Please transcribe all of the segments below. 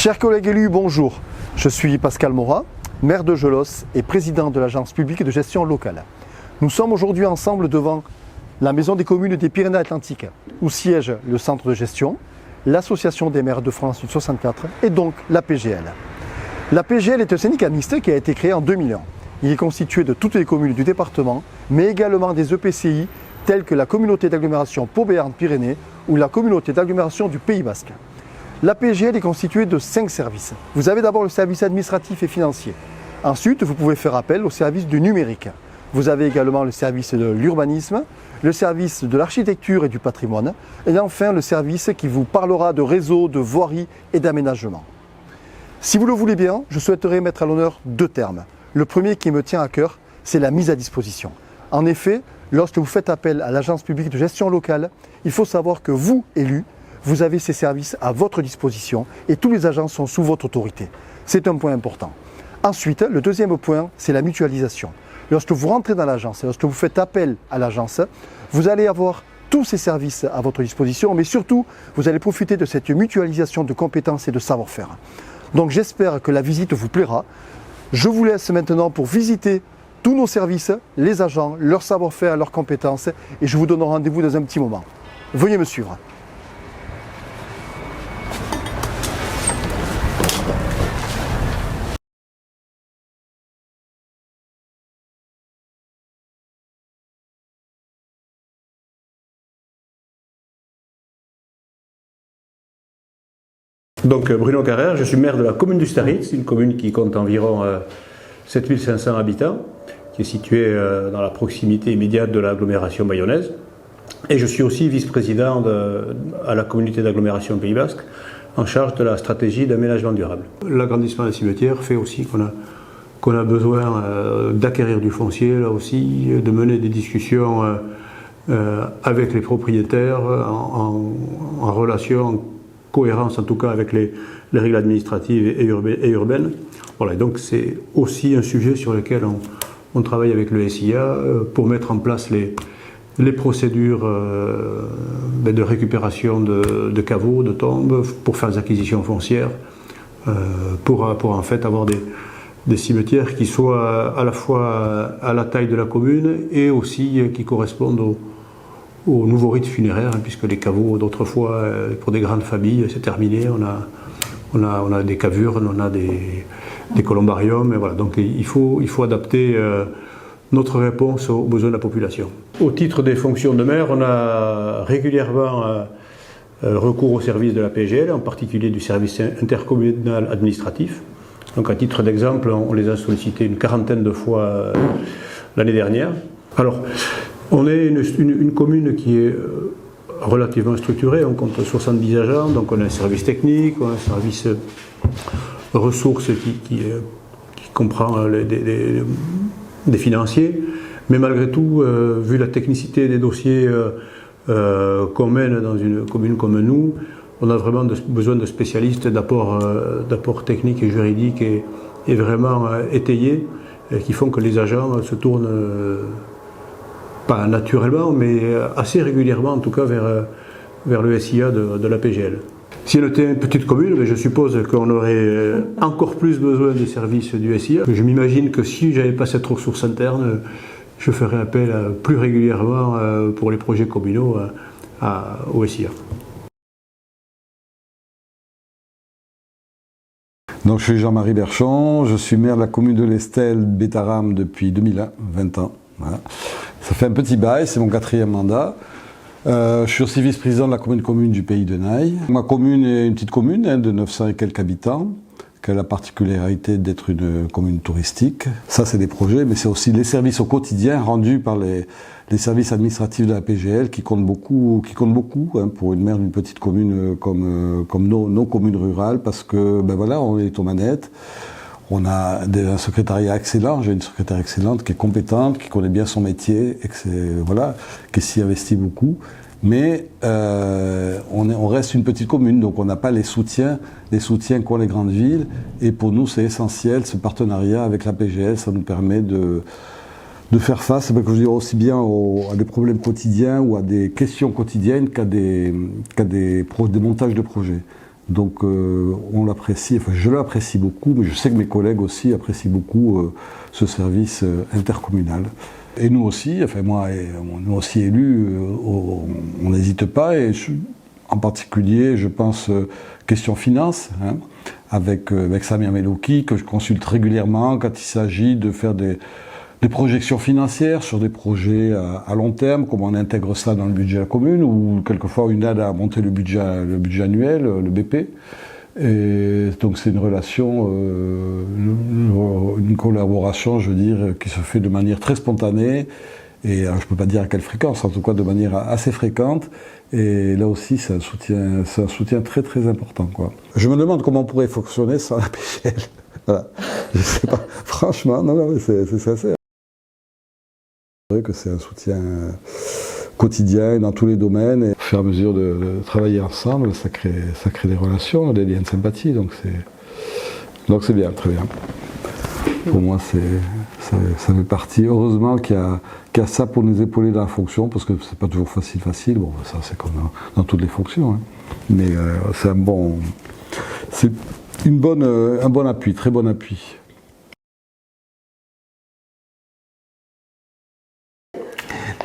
Chers collègues élus, bonjour. Je suis Pascal Morat, maire de Gelos et président de l'Agence publique de gestion locale. Nous sommes aujourd'hui ensemble devant la Maison des communes des Pyrénées-Atlantiques, où siège le centre de gestion, l'Association des maires de France du 64 et donc la PGL. La PGL est un syndicat mixte qui a été créé en 2001. Il est constitué de toutes les communes du département, mais également des EPCI tels que la communauté d'agglomération Pau Béarn Pyrénées ou la communauté d'agglomération du Pays Basque. La PGL est constituée de 5 services. Vous avez d'abord le service administratif et financier. Ensuite, vous pouvez faire appel au service du numérique. Vous avez également le service de l'urbanisme, le service de l'architecture et du patrimoine, et enfin le service qui vous parlera de réseau, de voirie et d'aménagement. Si vous le voulez bien, je souhaiterais mettre à l'honneur 2 termes. Le premier qui me tient à cœur, c'est la mise à disposition. En effet, lorsque vous faites appel à l'agence publique de gestion locale, il faut savoir que vous, élus, vous avez ces services à votre disposition et tous les agents sont sous votre autorité. C'est un point important. Ensuite, le deuxième point, c'est la mutualisation. Lorsque vous rentrez dans l'agence, lorsque vous faites appel à l'agence, vous allez avoir tous ces services à votre disposition, mais surtout, vous allez profiter de cette mutualisation de compétences et de savoir-faire. Donc j'espère que la visite vous plaira. Je vous laisse maintenant pour visiter tous nos services, les agents, leur savoir-faire, leurs compétences, et je vous donne rendez-vous dans un petit moment. Veuillez me suivre. Donc Bruno Carrère, je suis maire de la commune du Staritz, une commune qui compte environ 7500 habitants, qui est située dans la proximité immédiate de l'agglomération bayonnaise. Et je suis aussi vice-président à la communauté d'agglomération Pays Basque, en charge de la stratégie d'aménagement durable. L'agrandissement des cimetières fait aussi qu'on a besoin d'acquérir du foncier, là aussi, de mener des discussions avec les propriétaires en relation, cohérence en tout cas avec les règles administratives et urbaines. Voilà, donc c'est aussi un sujet sur lequel on travaille avec le SIA pour mettre en place les procédures de récupération de caveaux, de tombes, pour faire des acquisitions foncières, pour en fait avoir des cimetières qui soient à la fois à la taille de la commune et aussi qui correspondent aux nouveaux rites funéraires, puisque les caveaux d'autrefois, pour des grandes familles, c'est terminé. On a des cavures, on a des columbariums, et voilà. Donc il faut adapter notre réponse aux besoins de la population. Au titre des fonctions de maire, on a régulièrement recours au service de la PGL, en particulier du service intercommunal administratif. Donc à titre d'exemple, on les a sollicités une quarantaine de fois l'année dernière. Alors, on est une commune qui est relativement structurée, on compte 70 agents, donc on a un service technique, on a un service ressources qui comprend des financiers, mais malgré tout, vu la technicité des dossiers qu'on mène dans une commune comme nous, on a vraiment besoin de spécialistes d'apport technique et juridique et vraiment étayés, qui font que les agents se tournent pas naturellement, mais assez régulièrement en tout cas vers le SIA de la PGL. Si on était une petite commune, je suppose qu'on aurait encore plus besoin des services du SIA. Je m'imagine que si je n'avais pas cette ressource interne, je ferais appel plus régulièrement pour les projets communaux au SIA. Donc je suis Jean-Marie Berchon, je suis maire de la commune de l'Estelle Bétaram depuis 2001, 20 ans. Voilà. Ça fait un petit bail, c'est mon 4e mandat. Je suis aussi vice-président de la commune du Pays de Naï. Ma commune est une petite commune de 900 et quelques habitants, qui a la particularité d'être une commune touristique. Ça, c'est des projets, mais c'est aussi les services au quotidien rendus par les services administratifs de la PGL qui comptent beaucoup pour une maire d'une petite commune comme nos communes rurales, parce que ben voilà, on est aux manettes. On a un secrétariat excellent, j'ai une secrétaire excellente qui est compétente, qui connaît bien son métier, et qui s'y investit beaucoup. Mais on reste une petite commune, donc on n'a pas les soutiens qu'ont les grandes villes. Et pour nous, c'est essentiel, ce partenariat avec la PGL, ça nous permet de faire face, je veux dire, aussi bien à des problèmes quotidiens ou à des questions quotidiennes qu'à des montages de projets. Donc on l'apprécie, enfin je l'apprécie beaucoup, mais je sais que mes collègues aussi apprécient beaucoup ce service intercommunal. Et nous aussi, enfin moi, nous aussi élus, on n'hésite pas, et en particulier, je pense, question finance, hein, avec Samir Melouki, que je consulte régulièrement quand il s'agit de faire des projections financières sur des projets à long terme, comment on intègre ça dans le budget de la commune, ou quelquefois une aide à monter le budget annuel, le BP. Et donc c'est une relation, une collaboration, je veux dire, qui se fait de manière très spontanée, et je ne peux pas dire à quelle fréquence, en tout cas de manière assez fréquente. Et là aussi, c'est un soutien très très important, quoi. Je me demande comment on pourrait fonctionner sans la PGL. Voilà. Je ne sais pas. Franchement, non, c'est assez. C'est vrai que c'est un soutien quotidien dans tous les domaines. Et au fur et à mesure de travailler ensemble, ça crée des relations, des liens de sympathie. Donc c'est bien, très bien. Pour moi, ça fait partie. Heureusement qu'il y a ça pour nous épauler dans la fonction, parce que c'est pas toujours facile. Bon, ça c'est comme dans toutes les fonctions, hein. Mais c'est un bon appui, très bon appui.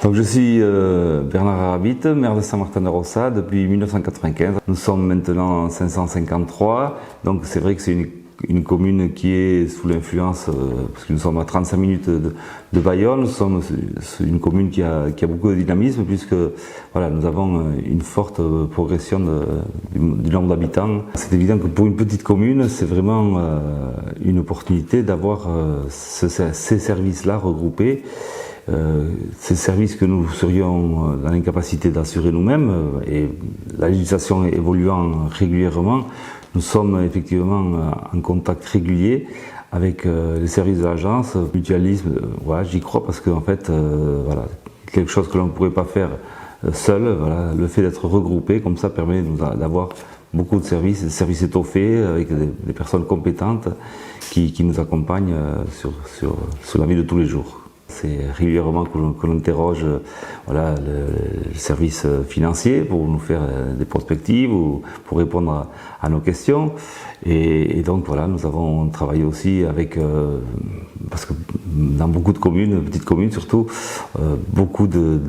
Donc je suis Bernard Arabit, maire de Saint-Martin-de-Rossa depuis 1995. Nous sommes maintenant 553, donc c'est vrai que c'est une commune qui est sous l'influence, parce que nous sommes à 35 minutes de Bayonne. Nous sommes une commune qui a beaucoup de dynamisme, puisque voilà, nous avons une forte progression du nombre d'habitants. C'est évident que pour une petite commune, c'est vraiment une opportunité d'avoir ces services-là regroupés. Ces services que nous serions dans l'incapacité d'assurer nous-mêmes, et la législation évoluant régulièrement, nous sommes effectivement en contact régulier avec les services de l'agence. Mutualisme, voilà, j'y crois, parce qu'en fait, voilà, quelque chose que l'on ne pourrait pas faire seul, voilà, le fait d'être regroupé comme ça permet d'avoir beaucoup de services, des services étoffés avec des personnes compétentes qui nous accompagnent sur la vie de tous les jours. C'est régulièrement que l'on interroge voilà, le service financier pour nous faire des prospectives ou pour répondre à nos questions. Et donc voilà, nous avons travaillé aussi avec, parce que dans beaucoup de communes, petites communes surtout, beaucoup de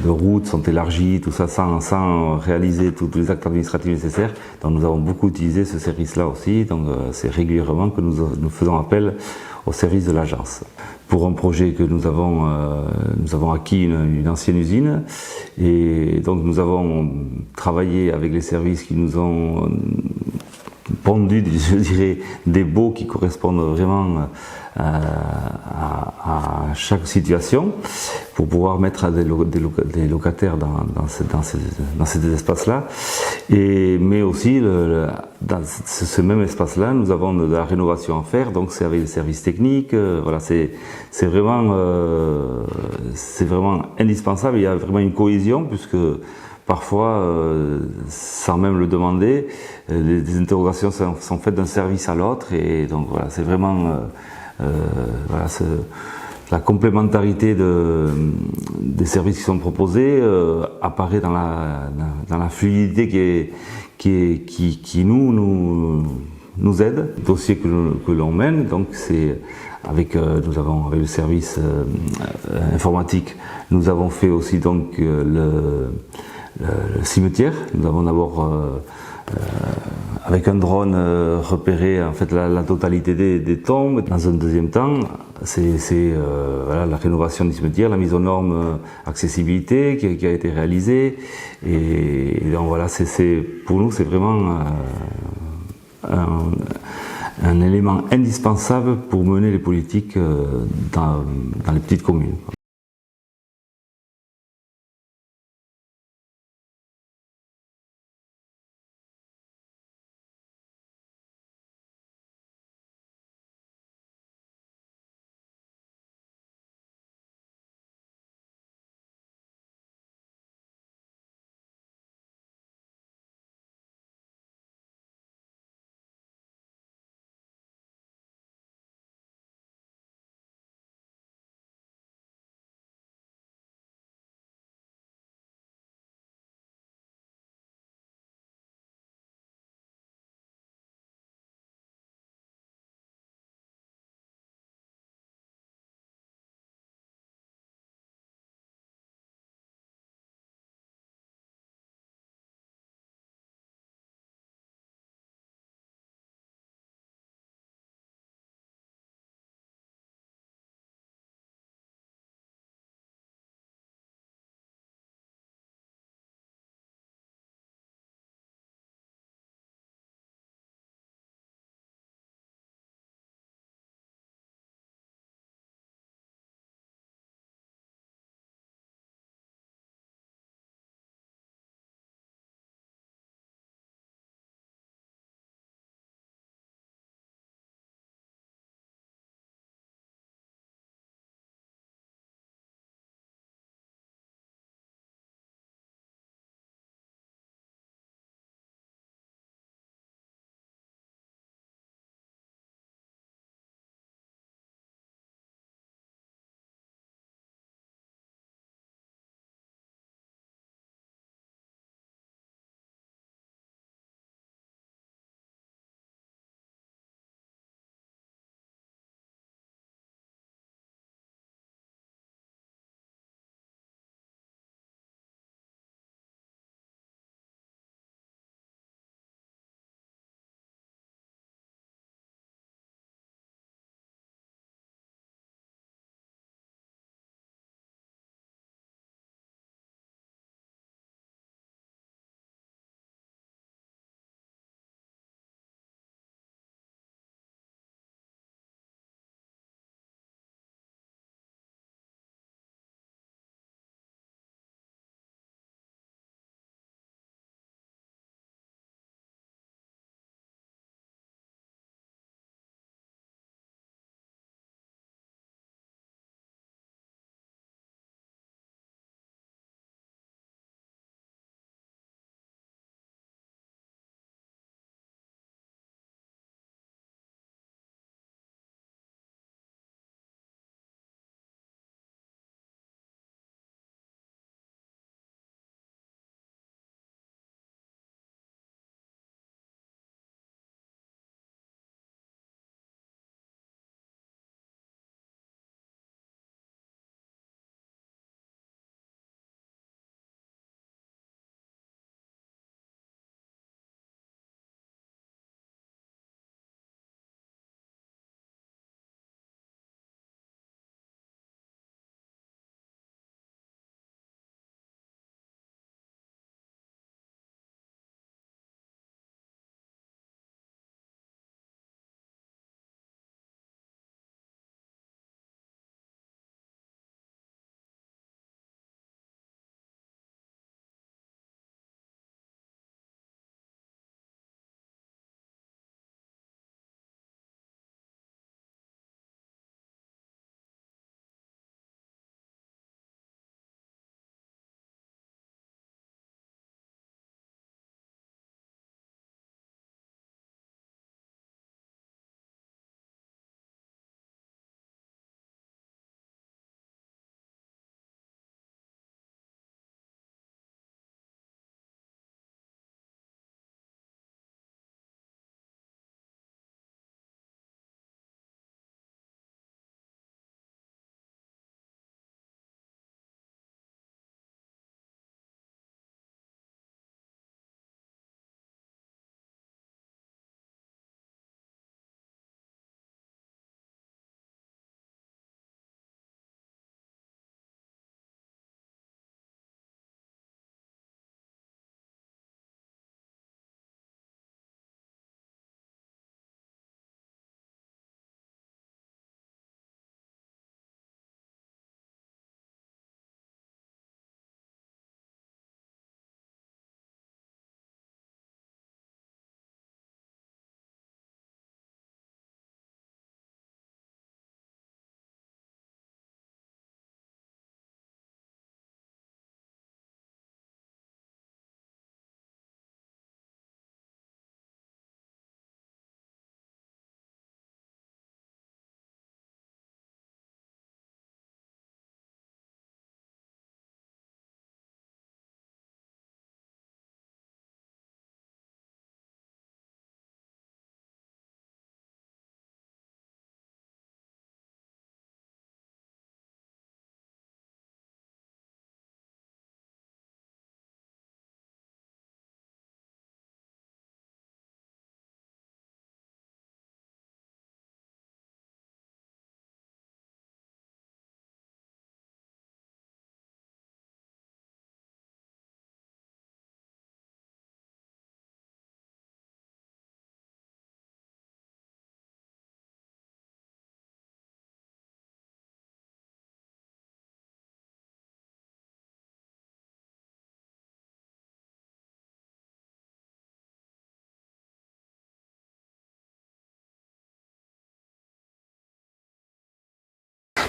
routes sont élargies, tout ça sans réaliser tous les actes administratifs nécessaires. Donc nous avons beaucoup utilisé ce service-là aussi. Donc c'est régulièrement que nous faisons appel au service de l'agence. Pour un projet que nous avons acquis une ancienne usine, et donc nous avons travaillé avec les services qui nous ont pondu, je dirais, des baux qui correspondent vraiment à chaque situation, pour pouvoir mettre des locataires dans ces espaces-là. Mais aussi, dans ce même espace-là, nous avons de la rénovation à faire, donc c'est avec les services techniques. Voilà, c'est vraiment indispensable. Il y a vraiment une cohésion, puisque parfois, sans même le demander, des interrogations sont faites d'un service à l'autre, et donc voilà, c'est vraiment voilà, la complémentarité des services qui sont proposés apparaît dans la fluidité qui nous aide. Le dossier que l'on mène, donc c'est avec le service informatique, nous avons fait aussi donc le cimetière. Nous avons d'abord avec un drone repéré en fait la totalité des tombes. Dans un deuxième temps, c'est voilà, la rénovation du cimetière, la mise aux normes accessibilité qui a été réalisée. Et donc voilà, pour nous c'est vraiment un élément indispensable pour mener les politiques dans les petites communes.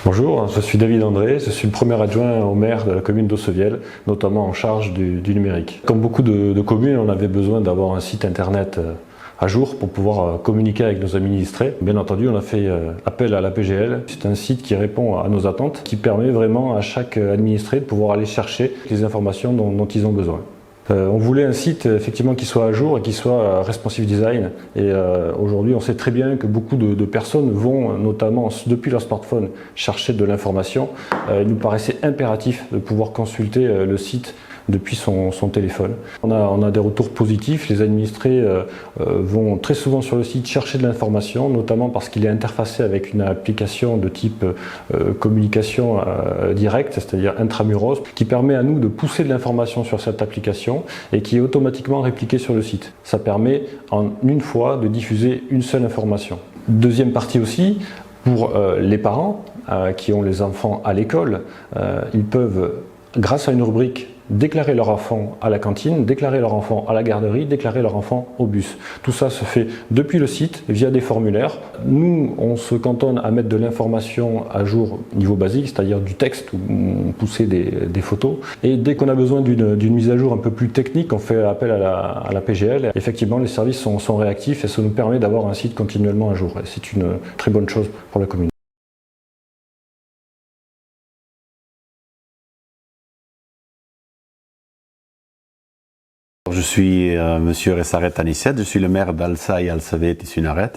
Bonjour, je suis David André, je suis le premier adjoint au maire de la commune d'Ossevielle, notamment en charge du numérique. Comme beaucoup de communes, on avait besoin d'avoir un site internet à jour pour pouvoir communiquer avec nos administrés. Bien entendu, on a fait appel à la PGL. C'est un site qui répond à nos attentes, qui permet vraiment à chaque administré de pouvoir aller chercher les informations dont ils ont besoin. On voulait un site effectivement qui soit à jour et qui soit responsive design. Et aujourd'hui, on sait très bien que beaucoup de personnes vont, notamment depuis leur smartphone, chercher de l'information. Il nous paraissait impératif de pouvoir consulter le site depuis son téléphone. On a des retours positifs. Les administrés vont très souvent sur le site chercher de l'information, notamment parce qu'il est interfacé avec une application de type communication directe, c'est-à-dire intramuros, qui permet à nous de pousser de l'information sur cette application et qui est automatiquement répliquée sur le site. Ça permet en une fois de diffuser une seule information. Deuxième partie aussi, pour les parents qui ont les enfants à l'école, ils peuvent, grâce à une rubrique, déclarer leur enfant à la cantine, déclarer leur enfant à la garderie, déclarer leur enfant au bus. Tout ça se fait depuis le site, via des formulaires. Nous, on se cantonne à mettre de l'information à jour au niveau basique, c'est-à-dire du texte ou pousser des photos. Et dès qu'on a besoin d'une mise à jour un peu plus technique, on fait appel à la PGL. Effectivement, les services sont réactifs et ça nous permet d'avoir un site continuellement à jour. Et c'est une très bonne chose pour la commune. Je suis Monsieur Ressaret Anisset, je suis le maire d'Alsa et Alsavet et Sunaret,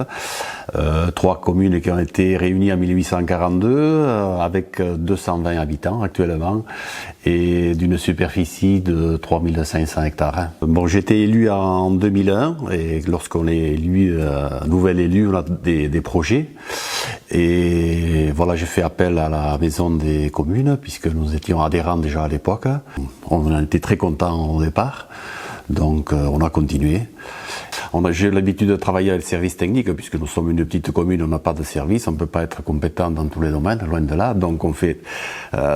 trois communes qui ont été réunies en 1842 avec 220 habitants actuellement et d'une superficie de 3500 hectares. Bon, j'ai été élu en 2001 et lorsqu'on est élu, nouvel élu, on a des projets. Et voilà, j'ai fait appel à la maison des communes puisque nous étions adhérents déjà à l'époque. On en était très contents au départ. Donc on a continué. J'ai l'habitude de travailler avec le service technique, puisque nous sommes une petite commune, on n'a pas de service, on ne peut pas être compétent dans tous les domaines, loin de là. Donc on fait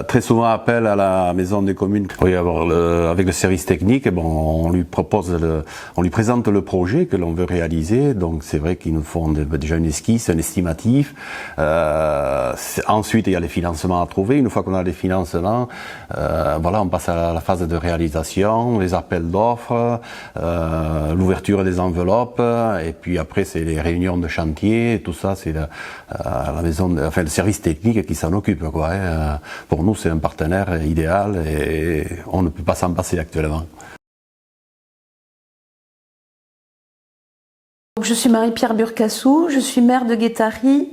très souvent appel à la maison des communes. Oui, alors, avec le service technique, bon, on lui présente le projet que l'on veut réaliser. Donc c'est vrai qu'ils nous font déjà une esquisse, un estimatif. Ensuite, il y a les financements à trouver. Une fois qu'on a les financements, voilà, on passe à la phase de réalisation, les appels d'offres, l'ouverture des enveloppes, et puis après c'est les réunions de chantier, et tout ça c'est la maison, enfin le service technique qui s'en occupe, quoi. Pour nous c'est un partenaire idéal et on ne peut pas s'en passer actuellement. Je suis Marie-Pierre Burcassou, je suis maire de Guétary.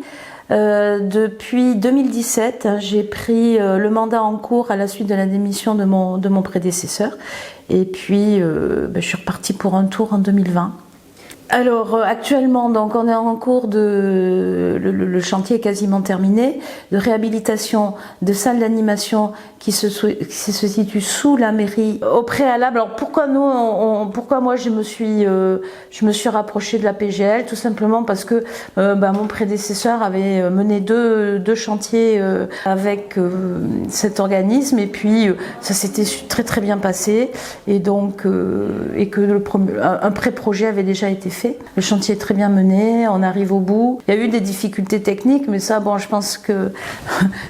Depuis 2017, j'ai pris le mandat en cours à la suite de la démission de mon prédécesseur. Et puis, je suis repartie pour un tour en 2020. Alors actuellement, donc on est en cours le chantier est quasiment terminé, de réhabilitation de salles d'animation qui se situe sous la mairie. Au préalable, alors pourquoi moi je me suis rapprochée de la PGL, tout simplement parce que mon prédécesseur avait mené deux chantiers avec cet organisme et puis ça s'était très très bien passé et donc et que un pré-projet avait déjà été fait. Le chantier est très bien mené, on arrive au bout. Il y a eu des difficultés techniques, mais ça, bon, je pense que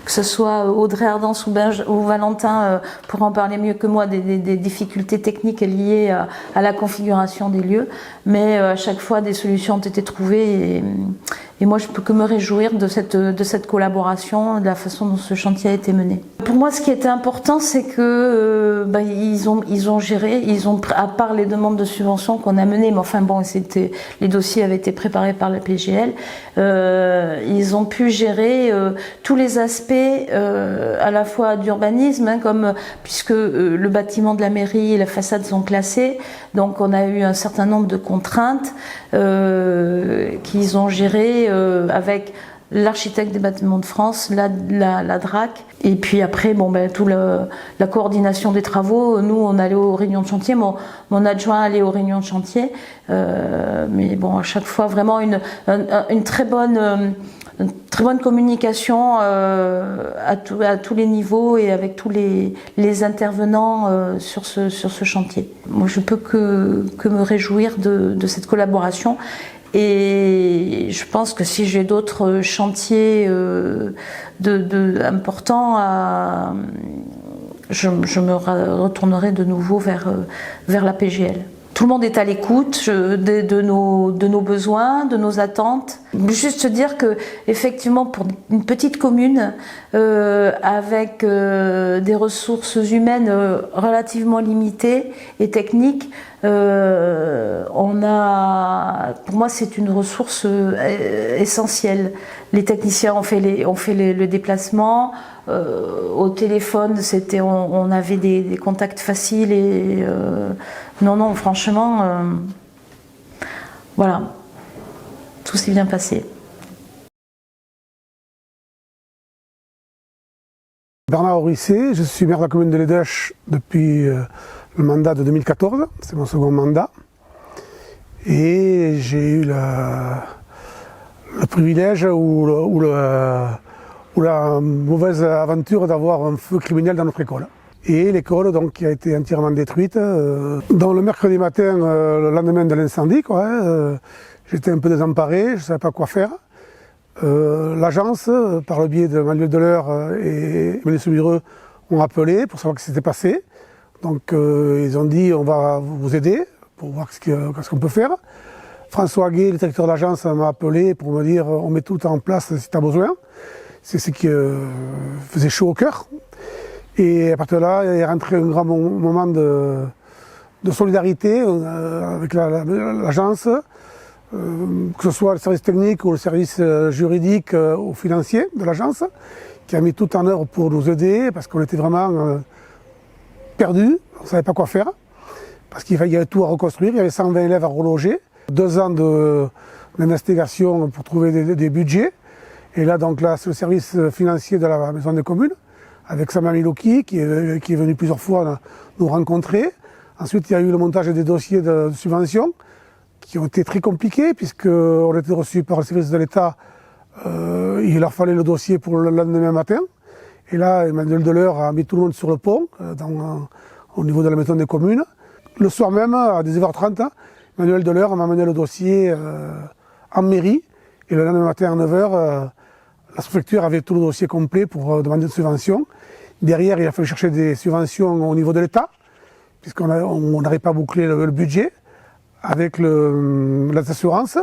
ce soit Audrey Ardence ou Valentin pourront en parler mieux que moi des difficultés techniques liées à la configuration des lieux. Mais à chaque fois, des solutions ont été trouvées et moi, je peux que me réjouir de cette collaboration, de la façon dont ce chantier a été mené. Pour moi, ce qui était important, c'est que ils ont géré, à part les demandes de subventions qu'on a menées, mais enfin bon, les dossiers avaient été préparés par la PGL, ils ont pu gérer tous les aspects à la fois d'urbanisme, puisque le bâtiment de la mairie et la façade sont classés, donc on a eu un certain nombre de contraintes qu'ils ont gérées avec l'architecte des bâtiments de France, la DRAC, et puis après, la coordination des travaux. Nous, on allait aux réunions de chantier, mon adjoint allait aux réunions de chantier, mais bon, à chaque fois, vraiment une très bonne une très bonne communication à tous les niveaux et avec tous les intervenants sur ce chantier. Moi, je peux que me réjouir de cette collaboration. Et je pense que si j'ai d'autres chantiers importants, je me retournerai de nouveau vers la PGL. Tout le monde est à l'écoute de nos besoins, de nos attentes. Juste dire que, effectivement, pour une petite commune avec des ressources humaines relativement limitées et techniques, pour moi, c'est une ressource essentielle. Les techniciens ont fait le déplacement. Au téléphone, on avait des contacts faciles et non, franchement, voilà, tout s'est bien passé. Bernard Orisset, je suis maire de la commune de Lédèche depuis le mandat de 2014, c'est mon second mandat. Et j'ai eu le privilège ou la mauvaise aventure d'avoir un feu criminel dans notre école. Et l'école donc qui a été entièrement détruite. Dans le mercredi matin, le lendemain de l'incendie, j'étais un peu désemparé, je ne savais pas quoi faire. L'agence, par le biais de Manuel Deleur et Emmanuel Soumireux, ont appelé pour savoir ce qui s'était passé. Donc ils ont dit on va vous aider pour voir ce qu'on peut faire. François Aguet, le directeur de l'agence, m'a appelé pour me dire on met tout en place si tu as besoin. C'est ce qui faisait chaud au cœur. Et à partir de là, il est rentré un grand moment de solidarité avec l'agence, que ce soit le service technique ou le service juridique ou financier de l'agence, qui a mis tout en œuvre pour nous aider, parce qu'on était vraiment perdus, on ne savait pas quoi faire, parce qu'il y avait tout à reconstruire, il y avait 120 élèves à reloger, 2 ans d'investigation pour trouver des budgets. Et là, donc là, c'est le service financier de la Maison des communes, avec Samia Milouki, qui est venu plusieurs fois nous rencontrer. Ensuite, il y a eu le montage des dossiers de subvention, qui ont été très compliqués, puisqu'on était reçus par le service de l'État. Il leur fallait le dossier pour le lendemain matin. Et là, Emmanuel Deleur a mis tout le monde sur le pont, au niveau de la Maison des communes. Le soir même, à 19h30, Emmanuel Deleur m'a amené le dossier en mairie. Et le lendemain matin, à 9h, la sous-préfecture avait tout le dossier complet pour demander une subvention. Derrière, il a fallu chercher des subventions au niveau de l'État, puisqu'on n'avait pas bouclé le budget avec les assurances.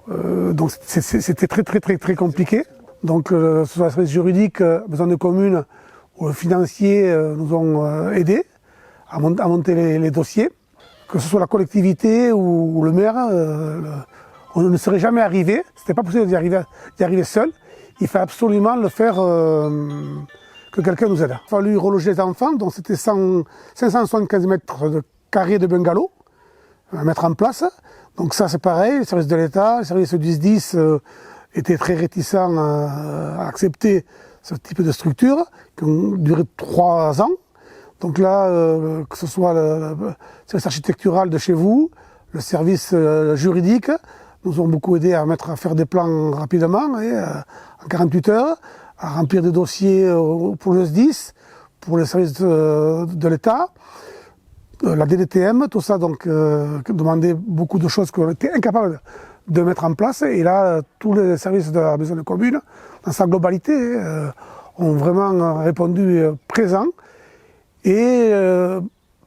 Donc c'était très compliqué. Donc soit le service juridique, besoin de communes ou financiers nous ont aidés à monter les dossiers. Que ce soit la collectivité ou le maire, on ne serait jamais arrivé. C'était pas possible d'y arriver seul. Il fallait absolument le faire, que quelqu'un nous aide. Il a fallu reloger les enfants, donc c'était 575 mètres carrés de bungalow à mettre en place. Donc ça c'est pareil, les services de l'État, les services du SDIS étaient très réticents à accepter ce type de structure, qui ont duré 3 ans. Donc là, que ce soit le service architectural de chez vous, le service juridique, nous ont beaucoup aidé à faire des plans rapidement, et, en 48 heures, à remplir des dossiers pour le SDIS, pour les services de l'État, la DDTM, tout ça donc demandait beaucoup de choses qu'on était incapables de mettre en place. Et là, tous les services de la Maison des communes, dans sa globalité, ont vraiment répondu présent. Et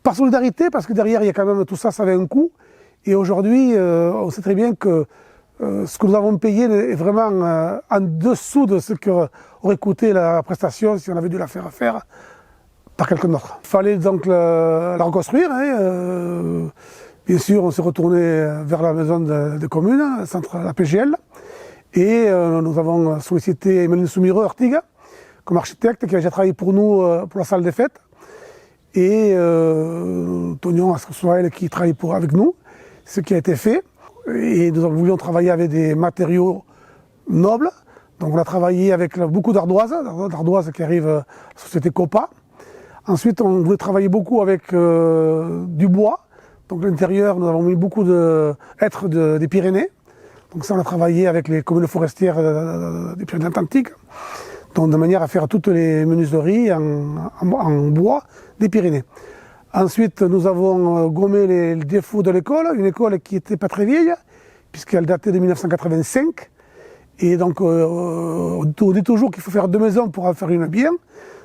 par solidarité, parce que derrière, il y a quand même tout ça, ça avait un coût. Et aujourd'hui, on sait très bien que ce que nous avons payé est vraiment en dessous de ce qu'aurait coûté la prestation si on avait dû la faire par quelqu'un d'autre. Il fallait donc la reconstruire. Bien sûr, on s'est retourné vers la maison des communes, le centre de la PGL. Et nous avons sollicité Emmanuel Soumireux Artiga comme architecte qui a déjà travaillé pour nous pour la salle des fêtes. Et Tonion Assoael qui travaille avec nous, ce qui a été fait. Et nous voulions travailler avec des matériaux nobles. Donc on a travaillé avec beaucoup d'ardoises qui arrivent de la société Copa. Ensuite, on voulait travailler beaucoup avec du bois. Donc l'intérieur, nous avons mis beaucoup de hêtres des Pyrénées. Donc ça, on a travaillé avec les communes forestières des Pyrénées-Atlantiques, donc de manière à faire toutes les menuiseries en bois des Pyrénées. Ensuite, nous avons gommé les défauts de l'école, une école qui n'était pas très vieille, puisqu'elle datait de 1985. Et donc, on dit toujours qu'il faut faire 2 maisons pour en faire une bien.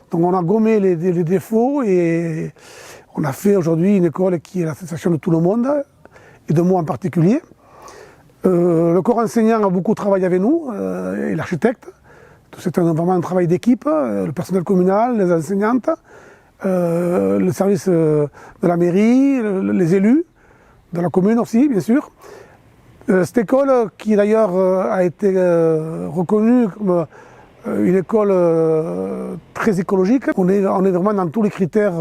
Donc, on a gommé les défauts et on a fait aujourd'hui une école qui est la sensation de tout le monde, et de moi en particulier. Le corps enseignant a beaucoup travaillé avec nous, et l'architecte. C'est vraiment un travail d'équipe, le personnel communal, les enseignantes, le service de la mairie, les élus, de la commune aussi, bien sûr. Cette école, qui d'ailleurs a été reconnue comme une école très écologique, on est vraiment dans tous les critères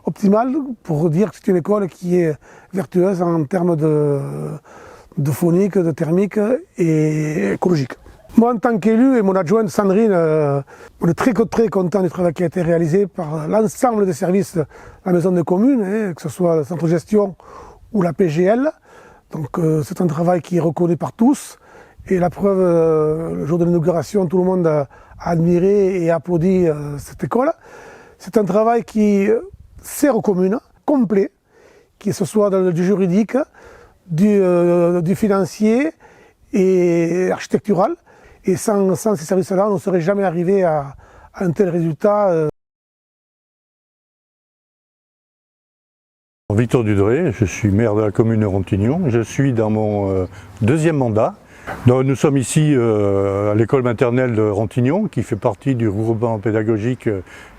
optimaux pour dire que c'est une école qui est vertueuse en termes de phonique, de thermique et écologique. Moi, en tant qu'élu et mon adjointe Sandrine, on est très content du travail qui a été réalisé par l'ensemble des services de la maison des communes, que ce soit le centre de gestion ou la PGL. Donc c'est un travail qui est reconnu par tous. Et la preuve, le jour de l'inauguration, tout le monde a admiré et applaudi cette école. C'est un travail qui sert aux communes, complet, que ce soit du juridique, du financier et architectural. Et sans ces services-là, on ne serait jamais arrivé à un tel résultat. Victor Dudré, je suis maire de la commune de Rontignon. Je suis dans mon 2e mandat. Donc, nous sommes ici à l'école maternelle de Rontignon, qui fait partie du regroupement pédagogique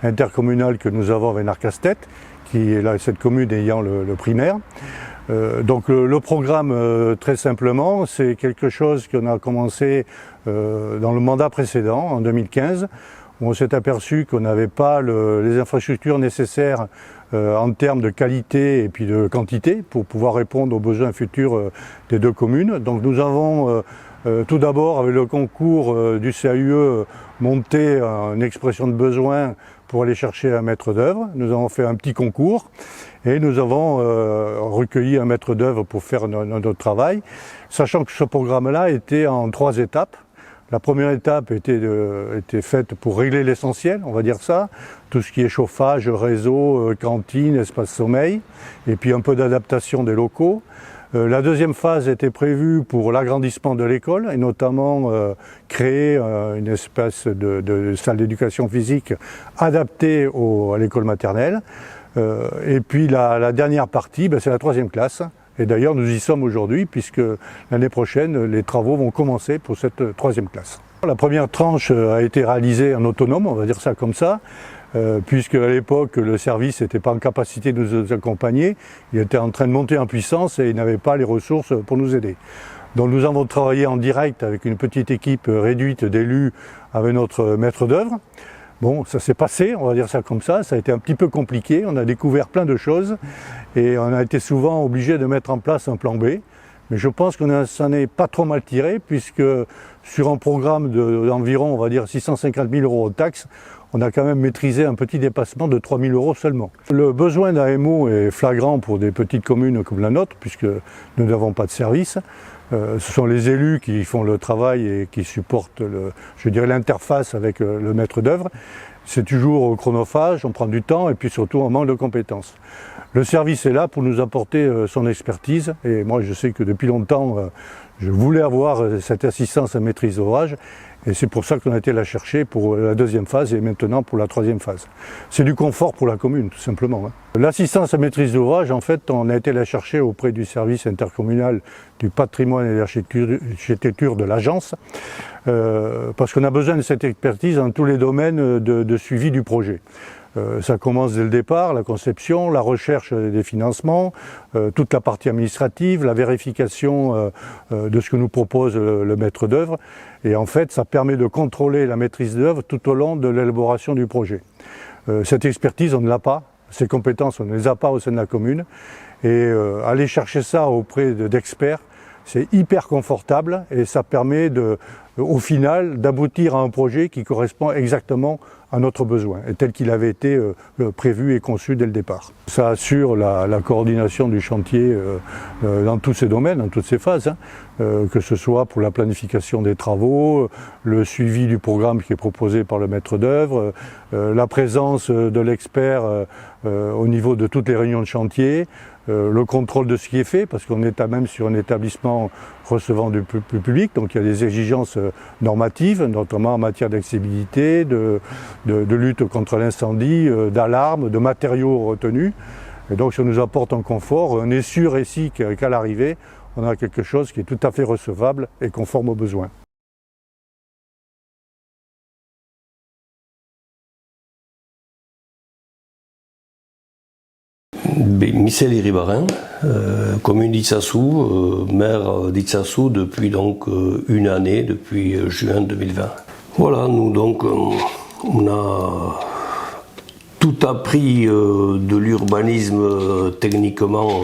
intercommunal que nous avons avec Narcastet, qui est là, cette commune ayant le primaire. Donc le programme, très simplement, c'est quelque chose qu'on a commencé dans le mandat précédent, en 2015, où on s'est aperçu qu'on n'avait pas les infrastructures nécessaires en termes de qualité et puis de quantité pour pouvoir répondre aux besoins futurs des 2 communes. Donc nous avons tout d'abord, avec le concours du CAUE, monté une expression de besoin pour aller chercher un maître d'œuvre. Nous avons fait un petit concours et nous avons recueilli un maître d'œuvre pour faire notre travail, sachant que ce programme-là était en 3 étapes. La première étape était faite pour régler l'essentiel, on va dire ça, tout ce qui est chauffage, réseau, cantine, espace sommeil, et puis un peu d'adaptation des locaux. La deuxième phase était prévue pour l'agrandissement de l'école, et notamment créer une espèce de salle d'éducation physique adaptée à l'école maternelle. Et puis la dernière partie, c'est la 3e classe. Et d'ailleurs, nous y sommes aujourd'hui, puisque l'année prochaine, les travaux vont commencer pour cette 3e classe. La première tranche a été réalisée en autonome, on va dire ça comme ça, puisque à l'époque, le service n'était pas en capacité de nous accompagner. Il était en train de monter en puissance et il n'avait pas les ressources pour nous aider. Donc nous avons travaillé en direct avec une petite équipe réduite d'élus avec notre maître d'œuvre. Bon, ça s'est passé, on va dire ça comme ça a été un petit peu compliqué, on a découvert plein de choses et on a été souvent obligé de mettre en place un plan B. Mais je pense qu'on s'en est pas trop mal tiré, puisque sur un programme d'environ, on va dire, 650 000 € de taxes, on a quand même maîtrisé un petit dépassement de 3 000 € seulement. Le besoin d'AMO est flagrant pour des petites communes comme la nôtre, puisque nous n'avons pas de service. Ce sont les élus qui font le travail et qui supportent l'interface avec le maître d'œuvre. C'est toujours chronophage, on prend du temps et puis surtout on manque de compétences. Le service est là pour nous apporter son expertise et moi je sais que depuis longtemps je voulais avoir cette assistance à maîtrise d'ouvrage et c'est pour ça qu'on a été la chercher pour la 2e phase et maintenant pour la 3e phase. C'est du confort pour la commune tout simplement. L'assistance à maîtrise d'ouvrage, en fait, on a été la chercher auprès du service intercommunal du patrimoine et de l'architecture de l'agence parce qu'on a besoin de cette expertise dans tous les domaines de suivi du projet. Ça commence dès le départ, la conception, la recherche des financements, toute la partie administrative, la vérification de ce que nous propose le maître d'œuvre. Et en fait, ça permet de contrôler la maîtrise d'œuvre tout au long de l'élaboration du projet. Cette expertise, on ne l'a pas. Ces compétences, on ne les a pas au sein de la commune. Et aller chercher ça auprès d'experts, c'est hyper confortable et ça permet au final d'aboutir à un projet qui correspond exactement à notre besoin, et tel qu'il avait été prévu et conçu dès le départ. Ça assure la coordination du chantier dans tous ces domaines, dans toutes ces phases, que ce soit pour la planification des travaux, le suivi du programme qui est proposé par le maître d'œuvre, la présence de l'expert au niveau de toutes les réunions de chantier, le contrôle de ce qui est fait, parce qu'on est même sur un établissement recevant du public, donc il y a des exigences normatives, notamment en matière d'accessibilité, de lutte contre l'incendie, d'alarme, de matériaux retenus. Et donc ça nous apporte un confort. On est sûr ici qu'à l'arrivée, on a quelque chose qui est tout à fait recevable et conforme aux besoins. Michel Iribarin, commune d'Itsassou, maire d'Itsassou depuis donc une année, depuis juin 2020. Voilà, nous donc on a tout appris de l'urbanisme techniquement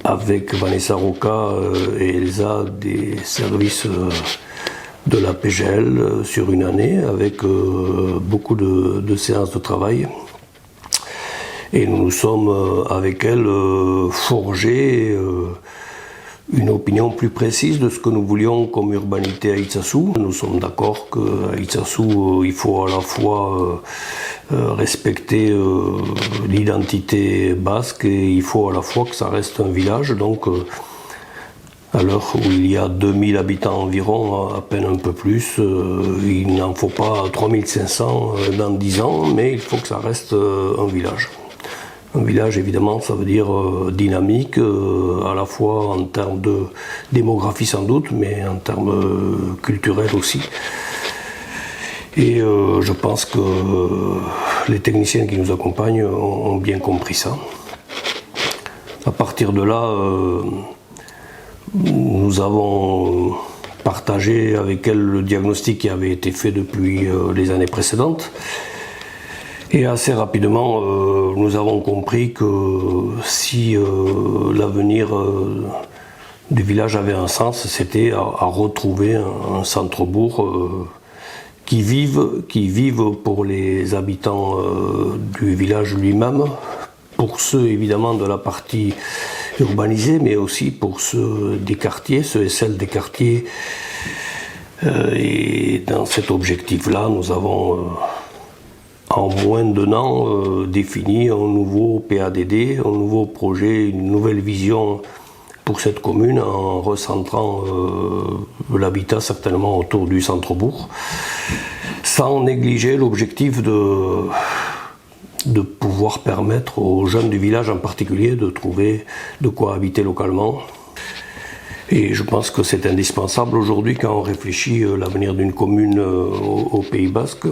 avec Vanessa Roca et Elsa des services de la PGL sur une année avec beaucoup de séances de travail. Et nous nous sommes avec elle forgés une opinion plus précise de ce que nous voulions comme urbanité à Itsassou. Nous sommes d'accord qu'à Itsassou, il faut à la fois respecter l'identité basque et il faut à la fois que ça reste un village. Donc à l'heure où il y a 2000 habitants environ, à peine un peu plus, il n'en faut pas 3500 dans 10 ans, mais il faut que ça reste un village. Un village, évidemment, ça veut dire dynamique, à la fois en termes de démographie sans doute, mais en termes culturels aussi. Et je pense que les techniciens qui nous accompagnent ont bien compris ça. À partir de là, nous avons partagé avec elle le diagnostic qui avait été fait depuis les années précédentes. Et assez rapidement, nous avons compris que si l'avenir du village avait un sens, c'était à retrouver un centre-bourg qui vive pour les habitants du village lui-même, pour ceux évidemment de la partie urbanisée, mais aussi pour ceux des quartiers, ceux et celles des quartiers. Et dans cet objectif-là, nous avons en moins d'un an défini un nouveau PADD, un nouveau projet, une nouvelle vision pour cette commune en recentrant l'habitat certainement autour du centre-bourg, sans négliger l'objectif de pouvoir permettre aux jeunes du village en particulier de trouver de quoi habiter localement. Et je pense que c'est indispensable aujourd'hui quand on réfléchit à l'avenir d'une commune au Pays Basque,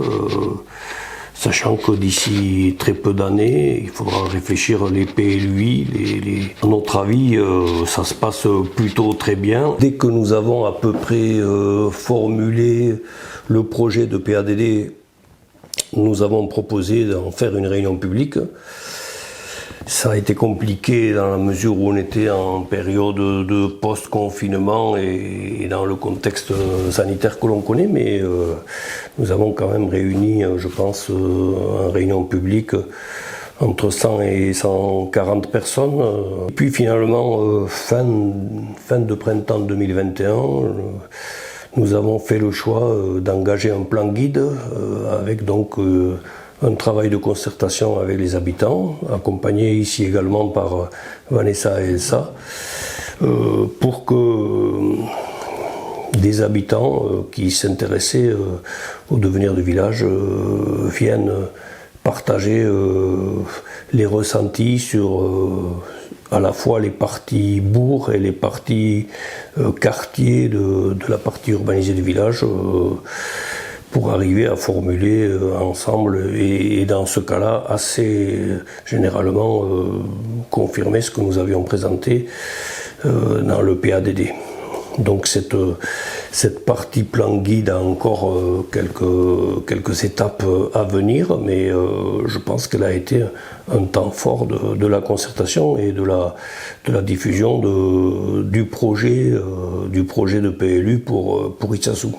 sachant que d'ici très peu d'années, il faudra réfléchir les PLUI. À notre avis, ça se passe plutôt très bien. Dès que nous avons à peu près formulé le projet de PADD, nous avons proposé d'en faire une réunion publique. Ça a été compliqué dans la mesure où on était en période de post-confinement et dans le contexte sanitaire que l'on connaît, mais nous avons quand même réuni, je pense, en réunion publique entre 100 et 140 personnes. Et puis finalement, fin de printemps 2021, nous avons fait le choix d'engager un plan guide avec donc un travail de concertation avec les habitants, accompagné ici également par Vanessa et Elsa, pour que des habitants qui s'intéressaient au devenir du village viennent partager les ressentis sur à la fois les parties bourgs et les parties quartiers de la partie urbanisée du village, pour arriver à formuler ensemble et dans ce cas-là assez généralement confirmer ce que nous avions présenté dans le PADD. Donc cette partie plan guide a encore quelques étapes à venir, mais je pense qu'elle a été un temps fort de la concertation et de la diffusion du projet de PLU pour Itsassou.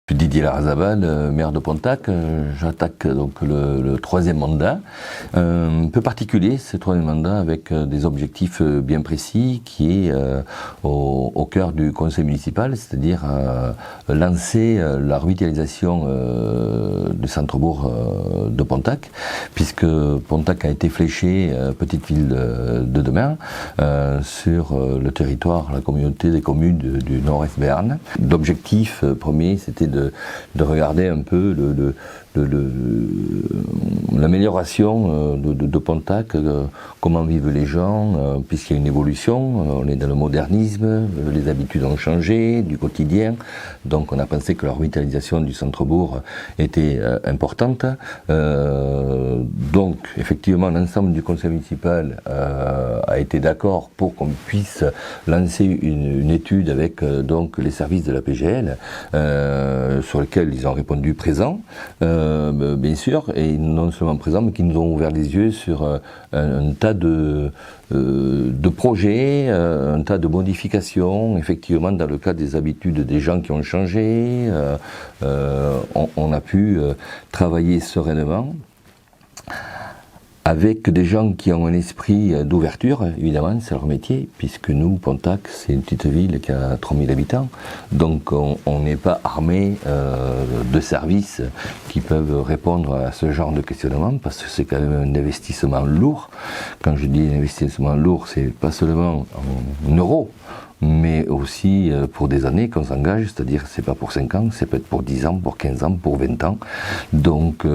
Je suis Didier Larrazabal, maire de Pontac. J'attaque donc le troisième mandat. Un peu particulier, ce troisième mandat, avec des objectifs bien précis, qui est au cœur du conseil municipal, c'est-à-dire lancer la revitalisation du centre-bourg de Pontac, puisque Pontac a été fléché petite ville de demain sur le territoire, la communauté des communes du Nord-Est Béarn. L'objectif premier, c'était de regarder un peu l'amélioration de Pontac, comment vivent les gens, puisqu'il y a une évolution, on est dans le modernisme, les habitudes ont changé, du quotidien, donc on a pensé que la revitalisation du centre-bourg était importante. Donc effectivement l'ensemble du conseil municipal a été d'accord pour qu'on puisse lancer une étude avec donc les services de la PGL, sur lesquels ils ont répondu présent. Bien sûr, et non seulement présents, mais qui nous ont ouvert les yeux sur un tas de projets, un tas de modifications, effectivement dans le cadre des habitudes des gens qui ont changé. On a pu travailler sereinement avec des gens qui ont un esprit d'ouverture, évidemment, c'est leur métier, puisque nous, Pontac, c'est une petite ville qui a 3000 habitants, donc on n'est pas armé de services qui peuvent répondre à ce genre de questionnement, parce que c'est quand même un investissement lourd. Quand je dis investissement lourd, c'est pas seulement en euros, mais aussi pour des années qu'on s'engage, c'est-à-dire c'est pas pour 5 ans, c'est peut-être pour 10 ans, pour 15 ans, pour 20 ans, donc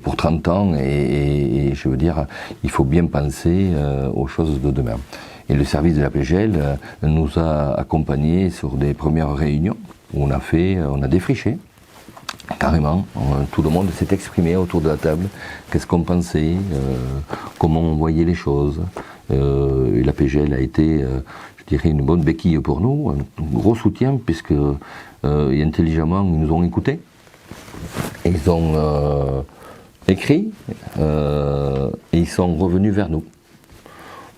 pour 30 ans, et je veux dire, il faut bien penser aux choses de demain. Et le service de la PGL nous a accompagnés sur des premières réunions où on a défriché, carrément, tout le monde s'est exprimé autour de la table, qu'est-ce qu'on pensait, comment on voyait les choses, et la PGL a été... je dirais une bonne béquille pour nous, un gros soutien, puisque intelligemment ils nous ont écoutés, ils ont écrit et ils sont revenus vers nous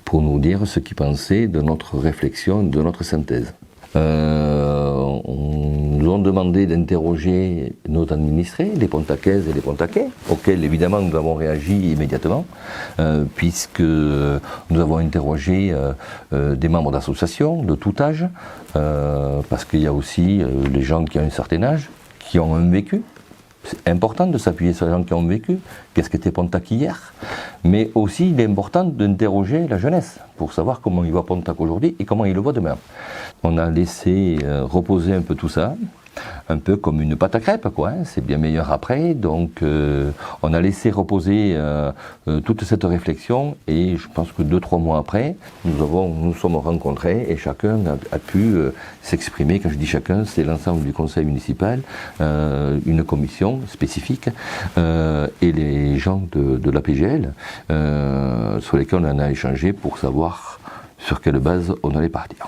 pour nous dire ce qu'ils pensaient de notre réflexion, de notre synthèse. On nous ont demandé d'interroger nos administrés, les Pontacaises et les Pontacais, auxquels évidemment nous avons réagi immédiatement, puisque nous avons interrogé des membres d'associations de tout âge, parce qu'il y a aussi les gens qui ont un certain âge, qui ont un vécu. C'est important de s'appuyer sur les gens qui ont vécu, qu'est-ce qu'était Pontac hier, mais aussi il est important d'interroger la jeunesse pour savoir comment il voit Pontac aujourd'hui et comment il le voit demain. On a laissé reposer un peu tout ça, un peu comme une pâte à crêpes, quoi, hein, c'est bien meilleur après, donc on a laissé reposer toute cette réflexion, et je pense que 2-3 mois après, nous sommes rencontrés et chacun a pu s'exprimer. Quand je dis chacun, c'est l'ensemble du conseil municipal, une commission spécifique, et les gens de la PGL, sur lesquels on en a échangé pour savoir sur quelle base on allait partir.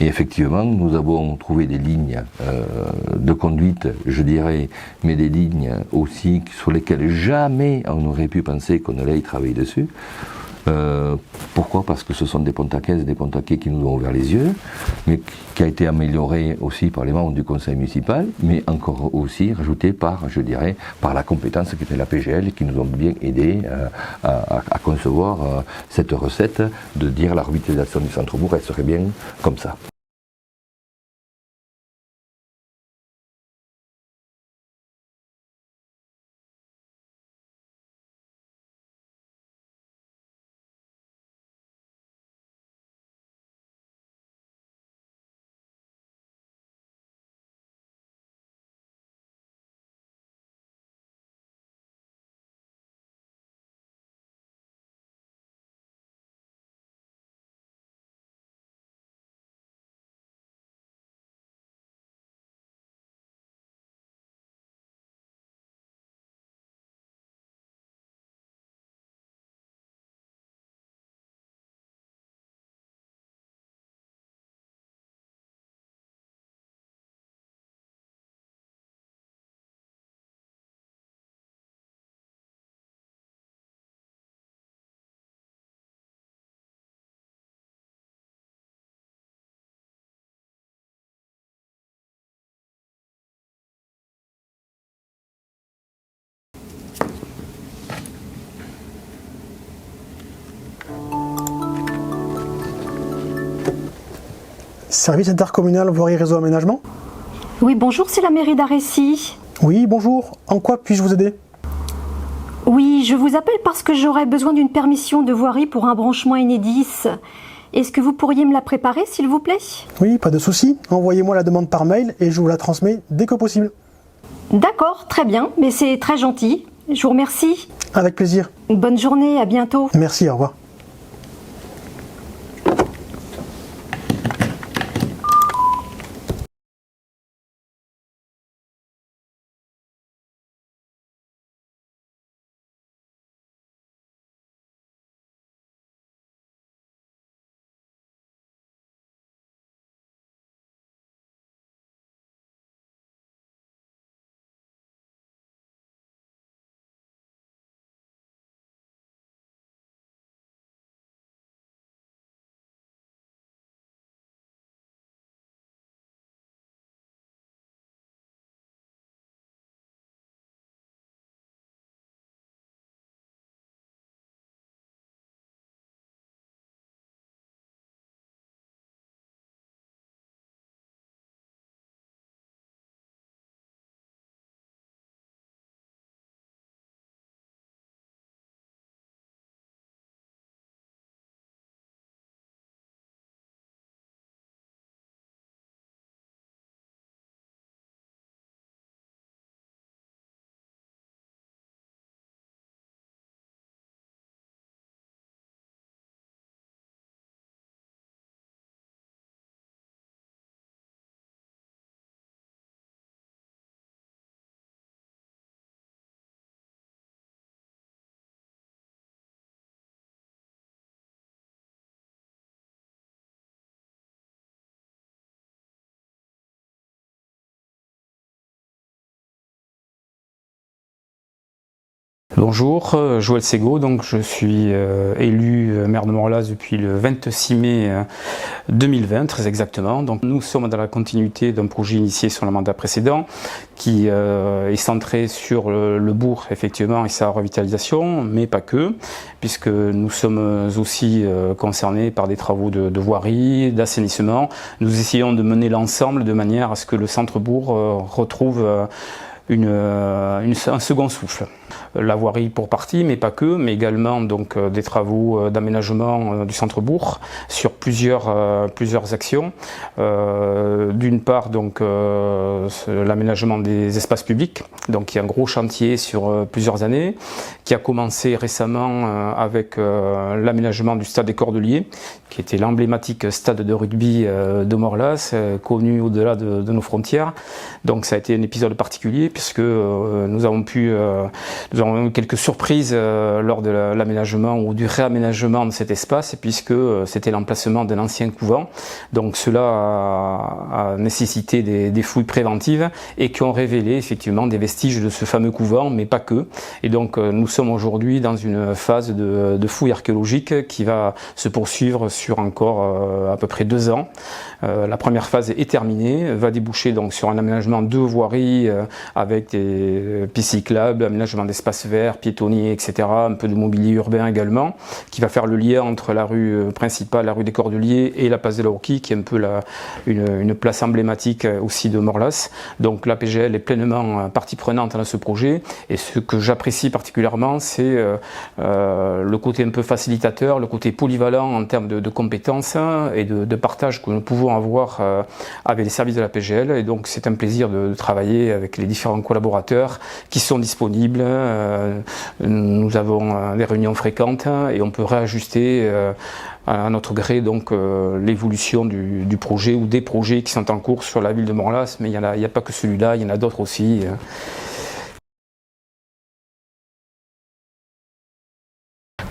Et effectivement, nous avons trouvé des lignes de conduite, je dirais, mais des lignes aussi sur lesquelles jamais on n'aurait pu penser qu'on allait y travailler dessus. Pourquoi ? Parce que ce sont des Pontacaises et des Pontacais qui nous ont ouvert les yeux, mais qui a été amélioré aussi par les membres du conseil municipal, mais encore aussi rajouté par, je dirais, par la compétence qui était la PGL, qui nous ont bien aidé à concevoir cette recette de dire la revitalisation du centre-bourg, elle serait bien comme ça. Service intercommunal voirie réseau aménagement? Oui, bonjour, c'est la mairie d'Arécy. Oui, bonjour. En quoi puis-je vous aider? Oui, je vous appelle parce que j'aurais besoin d'une permission de voirie pour un branchement Enedis. Est-ce que vous pourriez me la préparer, s'il vous plaît? Oui, pas de souci. Envoyez-moi la demande par mail et je vous la transmets dès que possible. D'accord, très bien, mais c'est très gentil. Je vous remercie. Avec plaisir. Bonne journée, à bientôt. Merci, au revoir. Bonjour, Joël Ségaud, donc je suis élu maire de Morlas depuis le 26 mai 2020, très exactement. Donc nous sommes dans la continuité d'un projet initié sur le mandat précédent qui est centré sur le bourg effectivement et sa revitalisation, mais pas que, puisque nous sommes aussi concernés par des travaux de voirie, d'assainissement. Nous essayons de mener l'ensemble de manière à ce que le centre-bourg retrouve un second souffle. La voirie pour partie, mais pas que, mais également donc des travaux d'aménagement du centre-bourg sur plusieurs actions. D'une part donc l'aménagement des espaces publics, donc il y a un gros chantier sur plusieurs années, qui a commencé récemment avec l'aménagement du stade des Cordeliers, qui était l'emblématique stade de rugby de Morlas, connu au-delà de nos frontières. Donc ça a été un épisode particulier puisque nous avons eu quelques surprises lors de l'aménagement ou du réaménagement de cet espace, puisque c'était l'emplacement d'un ancien couvent. Donc cela a nécessité des fouilles préventives et qui ont révélé effectivement des vestiges de ce fameux couvent, mais pas que. Et donc nous sommes aujourd'hui dans une phase de fouilles archéologiques qui va se poursuivre sur encore à peu près 2 ans. La première phase est terminée, va déboucher donc sur un aménagement de voiries avec des pistes cyclables, aménagement d'espaces verts, piétonniers, etc. Un peu de mobilier urbain également, qui va faire le lien entre la rue principale, la rue des Cordeliers et la place de la Roquille, qui est un peu une place emblématique aussi de Morlas. Donc la PGL est pleinement partie prenante dans ce projet, et ce que j'apprécie particulièrement, c'est le côté un peu facilitateur, le côté polyvalent en termes de compétences et de partage que nous pouvons avoir avec les services de la PGL. Et donc c'est un plaisir de travailler avec les différents collaborateurs qui sont disponibles. Nous avons des réunions fréquentes et on peut réajuster à notre gré donc l'évolution du projet ou des projets qui sont en cours sur la ville de Morlas, mais il n'y a pas que celui-là, il y en a d'autres aussi.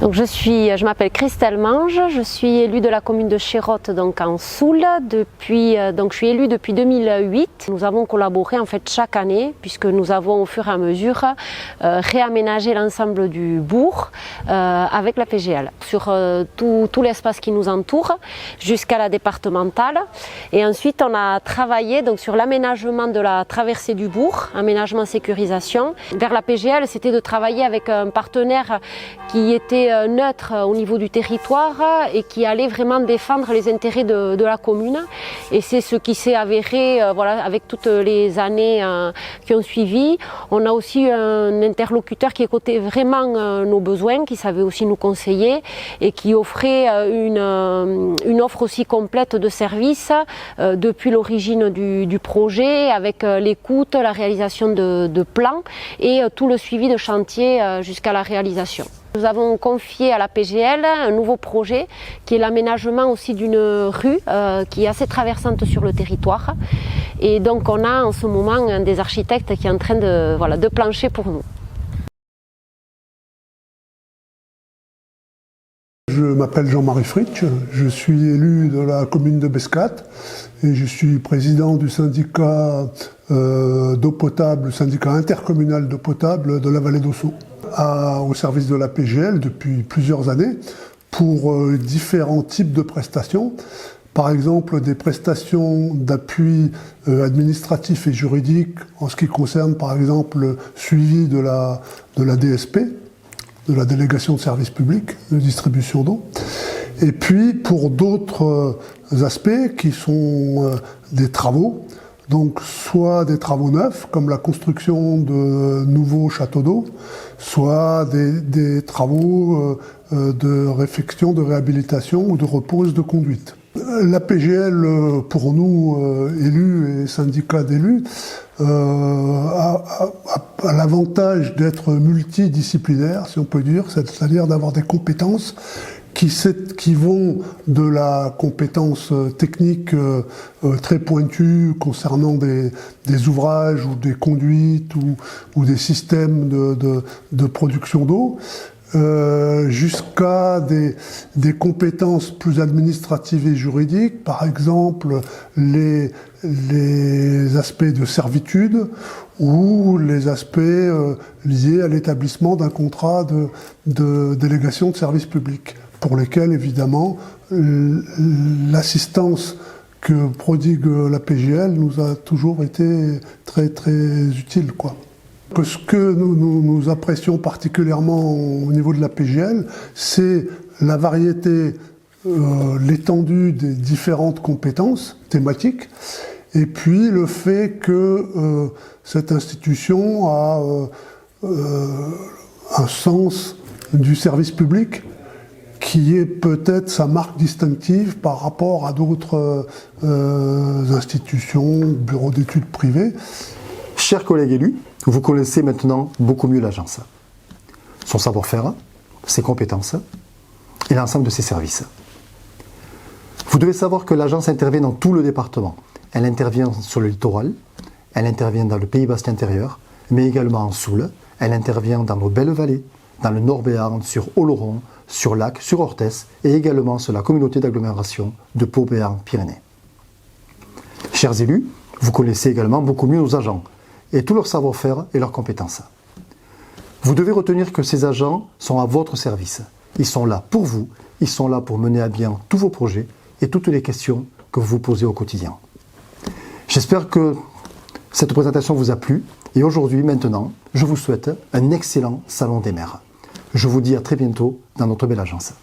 Donc je m'appelle Christelle Mange, je suis élue de la commune de Chérotte, donc en Soule, donc je suis élue depuis 2008. Nous avons collaboré en fait chaque année, puisque nous avons au fur et à mesure réaménagé l'ensemble du bourg avec la PGL, sur tout l'espace qui nous entoure, jusqu'à la départementale. Et ensuite on a travaillé donc sur l'aménagement de la traversée du bourg, aménagement sécurisation. Vers la PGL, c'était de travailler avec un partenaire qui était était neutre au niveau du territoire et qui allait vraiment défendre les intérêts de la commune. Et c'est ce qui s'est avéré voilà, avec toutes les années qui ont suivi. On a aussi un interlocuteur qui écoutait vraiment nos besoins, qui savait aussi nous conseiller et qui offrait une offre aussi complète de services depuis l'origine du projet, avec l'écoute, la réalisation de plans et tout le suivi de chantier jusqu'à la réalisation. Nous avons confié à la PGL un nouveau projet qui est l'aménagement aussi d'une rue qui est assez traversante sur le territoire. Et donc on a en ce moment un des architectes qui est en train de plancher pour nous. Je m'appelle Jean-Marie Fritsch, je suis élu de la commune de Bescat et je suis président du syndicat d'eau potable, le syndicat intercommunal d'eau potable de la vallée d'Ossau, au service de la PGL depuis plusieurs années pour différents types de prestations. Par exemple, des prestations d'appui administratif et juridique en ce qui concerne par exemple le suivi de la DSP, de la délégation de services publics de distribution d'eau. Et puis pour d'autres aspects qui sont des travaux, donc soit des travaux neufs comme la construction de nouveaux châteaux d'eau, soit des travaux de réfection, de réhabilitation ou de repose de conduite. La PGL, pour nous, élus et syndicats d'élus, a l'avantage d'être multidisciplinaire, si on peut dire, c'est-à-dire d'avoir des compétences qui vont de la compétence technique très pointue concernant des ouvrages ou des conduites ou des systèmes de production d'eau, jusqu'à des compétences plus administratives et juridiques, par exemple les aspects de servitude ou les aspects liés à l'établissement d'un contrat de délégation de service public, pour lesquels évidemment l'assistance que prodigue la PGL nous a toujours été très très utile, quoi. Ce que nous apprécions particulièrement au niveau de la PGL, c'est la variété, l'étendue des différentes compétences thématiques, et puis le fait que cette institution a un sens du service public qui est peut-être sa marque distinctive par rapport à d'autres institutions, bureaux d'études privés. Chers collègues élus, vous connaissez maintenant beaucoup mieux l'agence, son savoir-faire, ses compétences et l'ensemble de ses services. Vous devez savoir que l'agence intervient dans tout le département. Elle intervient sur le littoral, elle intervient dans le Pays Basque intérieur, mais également en Soule. Elle intervient dans nos belles vallées, dans le Nord Béarn, sur Oloron, sur Lac, sur Orthès et également sur la communauté d'agglomération de Pau-Béarn-Pyrénées. Chers élus, vous connaissez également beaucoup mieux nos agents et tout leur savoir-faire et leurs compétences. Vous devez retenir que ces agents sont à votre service. Ils sont là pour vous, ils sont là pour mener à bien tous vos projets et toutes les questions que vous vous posez au quotidien. J'espère que cette présentation vous a plu et aujourd'hui, maintenant, je vous souhaite un excellent salon des maires. Je vous dis à très bientôt dans notre belle agence.